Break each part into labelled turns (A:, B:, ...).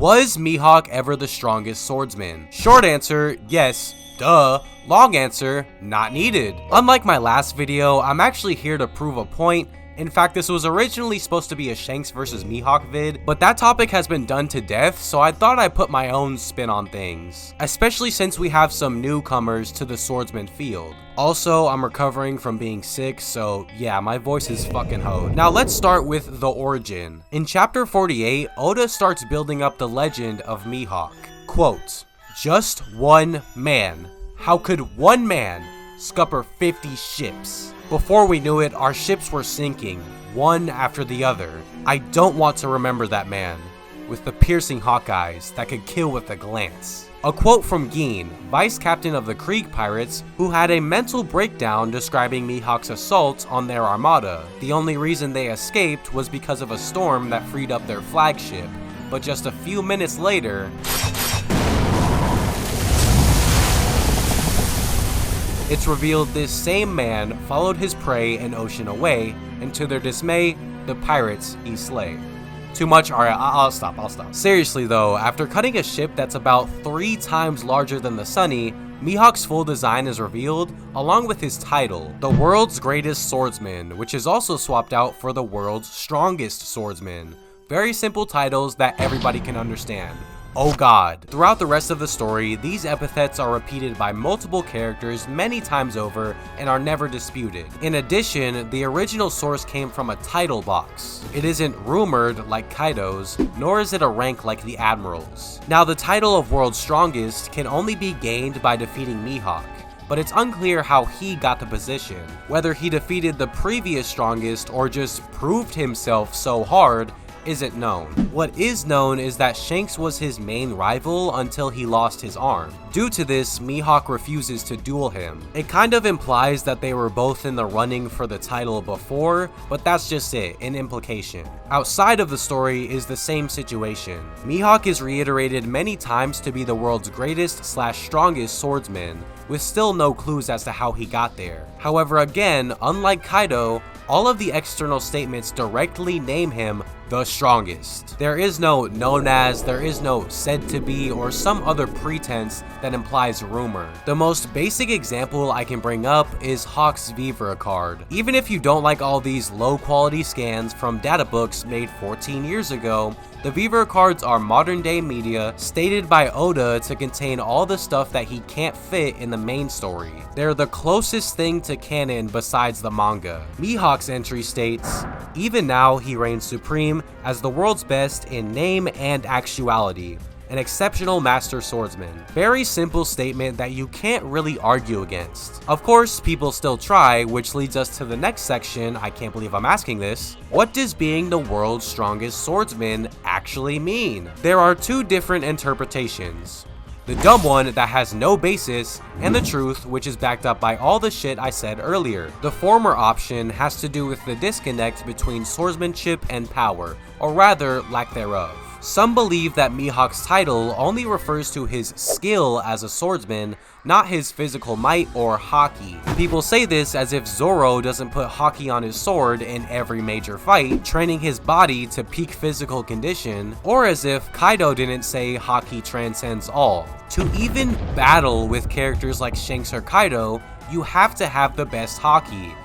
A: Was Mihawk ever the strongest swordsman? Short answer, yes, duh. Long answer, not needed. Unlike my last video, I'm actually here to prove a point. In fact, this was originally supposed to be a Shanks vs Mihawk vid, but that topic has been done to death, so I thought I'd put my own spin on things. Especially since we have some newcomers to the swordsman field. Also, I'm recovering from being sick, so yeah, my voice is fucking hoed. Now let's start with the origin. In chapter 48, Oda starts building up the legend of Mihawk. Quote, "Just one man. How could one man scupper 50 ships? Before we knew it, our ships were sinking, one after the other. I don't want to remember that man, with the piercing hawk eyes that could kill with a glance." A quote from Geen, vice captain of the Krieg pirates, who had a mental breakdown describing Mihawk's assault on their armada. The only reason they escaped was because of a storm that freed up their flagship, but just a few minutes later, it's revealed this same man followed his prey an ocean away, and to their dismay, the pirates he slay. Too much? Alright, I'll stop. Seriously though, after cutting a ship that's about 3 times larger than the Sunny, Mihawk's full design is revealed, along with his title, the world's greatest swordsman, which is also swapped out for the world's strongest swordsman. Very simple titles that everybody can understand. Oh god. Throughout the rest of the story, these epithets are repeated by multiple characters many times over and are never disputed. In addition, the original source came from a title box. It isn't rumored like Kaido's, nor is it a rank like the Admiral's. Now, the title of World's Strongest can only be gained by defeating Mihawk, but it's unclear how he got the position. Whether he defeated the previous strongest or just proved himself so hard isn't known. What is known is that Shanks was his main rival until he lost his arm. Due to this, Mihawk refuses to duel him. It kind of implies that they were both in the running for the title before, but that's just it, an implication. Outside of the story is the same situation. Mihawk is reiterated many times to be the world's greatest / strongest swordsman, with still no clues as to how he got there. However, again, unlike Kaido, all of the external statements directly name him the strongest. There is no known as, there is no said to be, or some other pretense that implies rumor. The most basic example I can bring up is Hawk's Vivre card. Even if you don't like all these low quality scans from data books made 14 years ago, the Vivre cards are modern day media stated by Oda to contain all the stuff that he can't fit in the main story. They're the closest thing to canon besides the manga. Mihawk's entry states, "Even now he reigns supreme as the world's best in name and actuality. An exceptional master swordsman." Very simple statement that you can't really argue against. Of course, people still try, which leads us to the next section. I can't believe I'm asking this. What does being the world's strongest swordsman actually mean? There are 2 different interpretations. The dumb one that has no basis, and the truth, which is backed up by all the shit I said earlier. The former option has to do with the disconnect between swordsmanship and power, or rather, lack thereof. Some believe that Mihawk's title only refers to his skill as a swordsman, not his physical might or haki. People say this as if Zoro doesn't put haki on his sword in every major fight, training his body to peak physical condition, or as if Kaido didn't say haki transcends all. To even battle with characters like Shanks or Kaido, you have to have the best haki.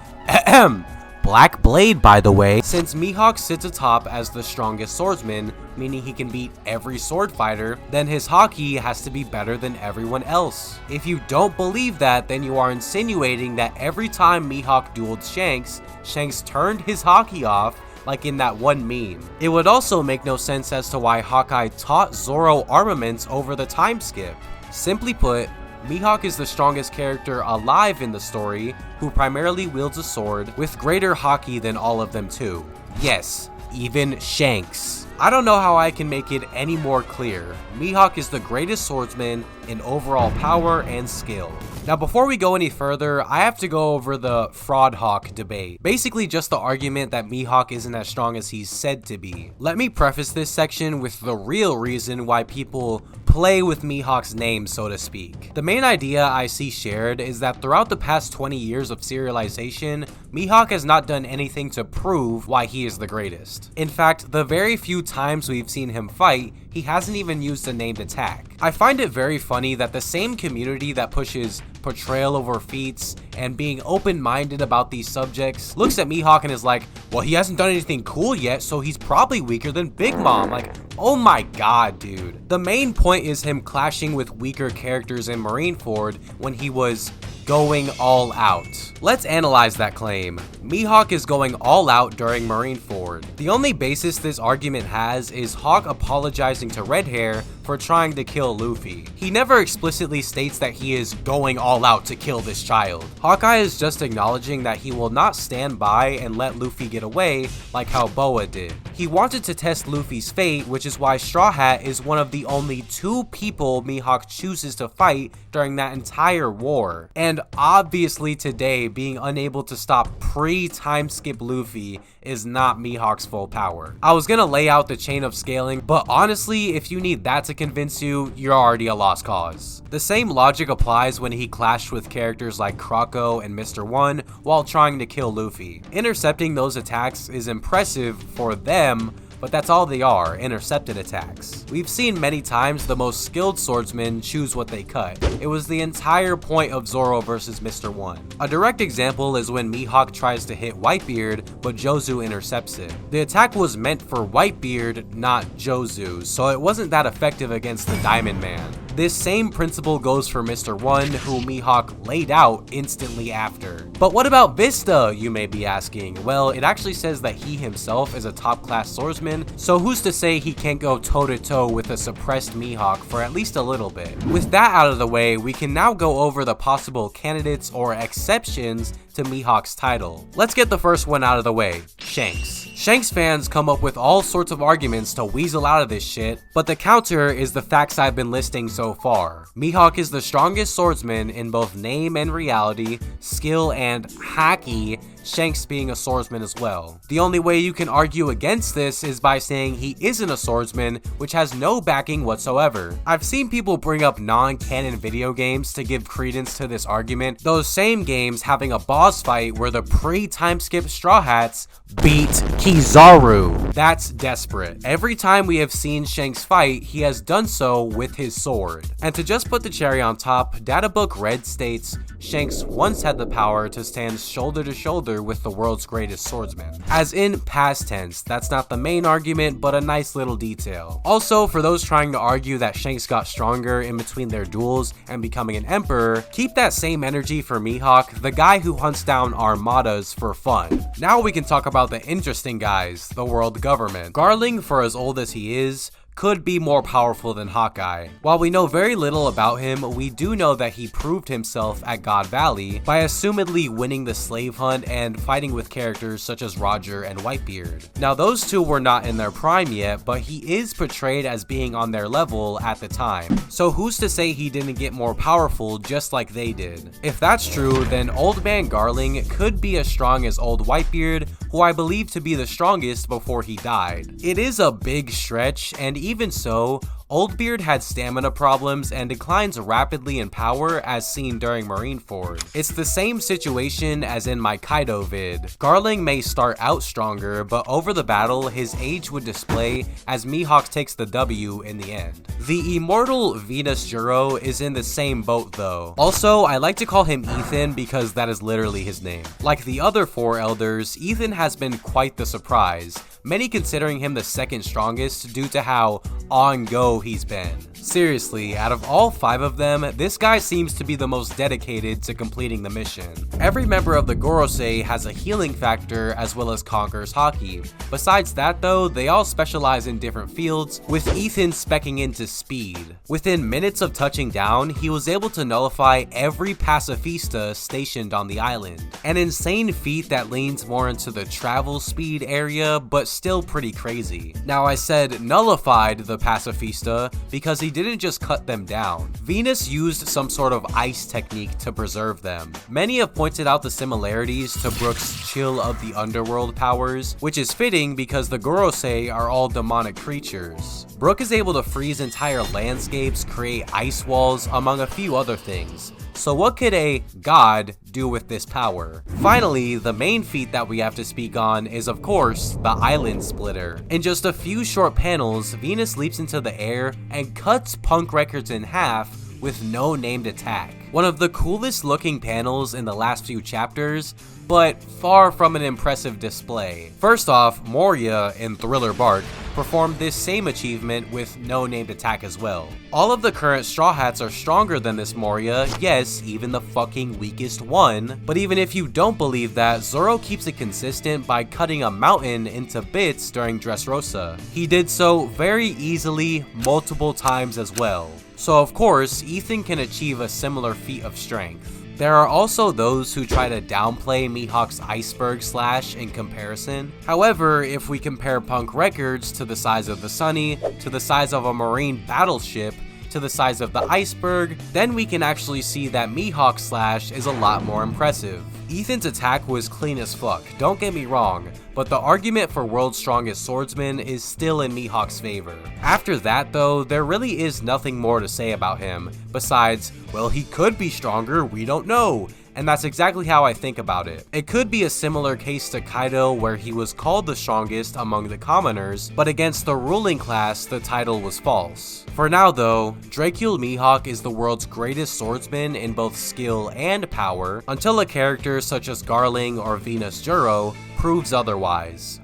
A: Black Blade, by the way. Since Mihawk sits atop as the strongest swordsman, meaning he can beat every sword fighter, then his haki has to be better than everyone else. If you don't believe that, then you are insinuating that every time Mihawk dueled Shanks, Shanks turned his haki off, like in that one meme. It would also make no sense as to why Hawkeye taught Zoro armaments over the time skip. Simply put, Mihawk is the strongest character alive in the story, who primarily wields a sword with greater haki than all of them too. Yes, even Shanks. I don't know how I can make it any more clear. Mihawk is the greatest swordsman in overall power and skill. Now, before we go any further, I have to go over the Fraudhawk debate. Basically just the argument that Mihawk isn't as strong as he's said to be. Let me preface this section with the real reason why people play with Mihawk's name, so to speak. The main idea I see shared is that throughout the past 20 years of serialization, Mihawk has not done anything to prove why he is the greatest. In fact, the very few times we've seen him fight, he hasn't even used a named attack. I find it very funny that the same community that pushes portrayal over feats and being open-minded about these subjects looks at Mihawk and is like, well, he hasn't done anything cool yet, so he's probably weaker than Big Mom. Like, oh my god, dude. The main point is him clashing with weaker characters in Marineford when he was going all out. Let's analyze that claim. Mihawk is going all out during Marineford. The only basis this argument has is Hawk apologizing to Red Hair for trying to kill Luffy. He never explicitly states that he is going all out to kill this child. Hawkeye is just acknowledging that he will not stand by and let Luffy get away like how Boa did. He wanted to test Luffy's fate, which is why Straw Hat is one of the only 2 people Mihawk chooses to fight during that entire war. And obviously today, being unable to stop pre-time skip Luffy is not Mihawk's full power. I was gonna lay out the chain of scaling, but honestly, if you need that to convince you, you're already a lost cause. The same logic applies when he clashed with characters like Croco and Mr. One while trying to kill Luffy. Intercepting those attacks is impressive for them, but that's all they are, intercepted attacks. We've seen many times the most skilled swordsmen choose what they cut. It was the entire point of Zoro versus Mr. One. A direct example is when Mihawk tries to hit Whitebeard, but Jozu intercepts it. The attack was meant for Whitebeard, not Jozu, so it wasn't that effective against the Diamond Man. This same principle goes for Mr. One, who Mihawk laid out instantly after. But what about Vista, you may be asking? Well, it actually says that he himself is a top-class swordsman, so who's to say he can't go toe-to-toe with a suppressed Mihawk for at least a little bit? With that out of the way, we can now go over the possible candidates or exceptions to Mihawk's title. Let's get the first one out of the way, Shanks. Shanks fans come up with all sorts of arguments to weasel out of this shit, but the counter is the facts I've been listing so far. Mihawk is the strongest swordsman in both name and reality, skill and haki, Shanks being a swordsman as well. The only way you can argue against this is by saying he isn't a swordsman, which has no backing whatsoever. I've seen people bring up non-canon video games to give credence to this argument, those same games having a boss fight where the pre-time skip Straw Hats beat Kizaru. That's desperate. Every time we have seen Shanks fight, he has done so with his sword. And to just put the cherry on top, Databook Red states Shanks once had the power to stand shoulder to shoulder with the world's greatest swordsman. As in past tense, that's not the main argument, but a nice little detail. Also, for those trying to argue that Shanks got stronger in between their duels and becoming an emperor, keep that same energy for Mihawk, the guy who hunts down armadas for fun. Now we can talk about the interesting guys, the world government. Garling, for as old as he is, could be more powerful than Hawkeye. While we know very little about him, we do know that he proved himself at God Valley by assumedly winning the slave hunt and fighting with characters such as Roger and Whitebeard. Now those two were not in their prime yet, but he is portrayed as being on their level at the time. So who's to say he didn't get more powerful just like they did? If that's true, then Old Man Garling could be as strong as Old Whitebeard, who I believe to be the strongest before he died. It is a big stretch, and even so, Oldbeard had stamina problems and declines rapidly in power as seen during Marineford. It's the same situation as in my Kaido vid. Garling may start out stronger, but over the battle, his age would display as Mihawk takes the W in the end. The immortal Venus Juro is in the same boat though. Also, I like to call him Ethan because that is literally his name. Like the other 4 elders, Ethan has been quite the surprise, many considering him the second strongest due to how on go he's been. Seriously, out of all 5 of them, this guy seems to be the most dedicated to completing the mission. Every member of the Gorosei has a healing factor as well as conquers haki. Besides that though, they all specialize in different fields, with Ethan speccing into speed. Within minutes of touching down, he was able to nullify every pacifista stationed on the island. An insane feat that leans more into the travel speed area, but still pretty crazy. Now I said nullified the pacifista because he didn't just cut them down. Venus used some sort of ice technique to preserve them. Many have pointed out the similarities to Brook's chill of the underworld powers, which is fitting because the Gorosei are all demonic creatures. Brook is able to freeze entire landscapes, create ice walls, among a few other things. So what could a god do with this power? Finally, the main feat that we have to speak on is of course the Island Splitter. In just a few short panels, Venus leaps into the air and cuts Punk Records in half with no named attack. One of the coolest looking panels in the last few chapters, but far from an impressive display. First off, Moria in Thriller Bark performed this same achievement with no named attack as well. All of the current Straw Hats are stronger than this Moria, yes, even the fucking weakest one, but even if you don't believe that, Zoro keeps it consistent by cutting a mountain into bits during Dressrosa. He did so very easily, multiple times as well. So of course, Ethan can achieve a similar feat of strength. There are also those who try to downplay Mihawk's iceberg slash in comparison. However, if we compare Punk Records to the size of the Sunny, to the size of a marine battleship, to the size of the iceberg, then we can actually see that Mihawk's slash is a lot more impressive. Ethan's attack was clean as fuck, don't get me wrong, but the argument for world's strongest swordsman is still in Mihawk's favor. After that though, there really is nothing more to say about him, besides, well, he could be stronger, we don't know. And that's exactly how I think about it. It could be a similar case to Kaido where he was called the strongest among the commoners, but against the ruling class, the title was false. For now though, Dracula Mihawk is the world's greatest swordsman in both skill and power, until a character such as Garling or Venus Juro proves otherwise.